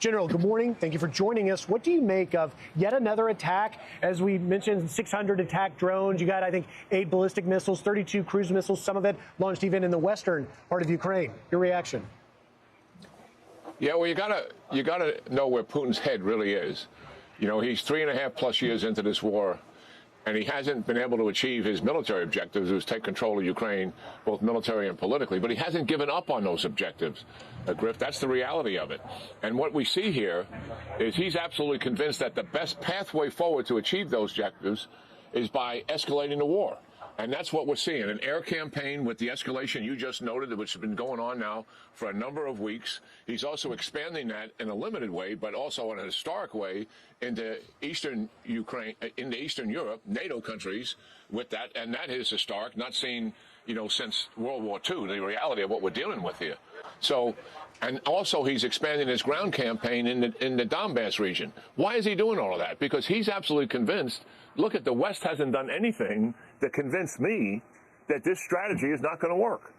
General, good morning. Thank you for joining us. What do you make of yet another attack? As we mentioned, 600 attack drones. You got, I think, 8 ballistic missiles, 32 cruise missiles, some of it launched even in the western part of Ukraine. Your reaction? Yeah, well, you gotta know where Putin's head really is. You know, he's 3.5+ years into this war, and he hasn't been able to achieve his military objectives, which is take control of Ukraine, both military and politically. But he hasn't given up on those objectives, Griff. That's the reality of it. And what we see here is he's absolutely convinced that the best pathway forward to achieve those objectives is by escalating the war. And that's what we're seeing, an air campaign with the escalation you just noted, which has been going on now for a number of weeks. He's also expanding that in a limited way, but also in a historic way into eastern Ukraine, into Eastern Europe, NATO countries with that. And that is historic, not seen, since World War II, the reality of what we're dealing with here. So, and also he's expanding his ground campaign in the Donbass region. Why is he doing all of that? Because he's absolutely convinced, look, the West hasn't done anything to convince me that this strategy is not going to work.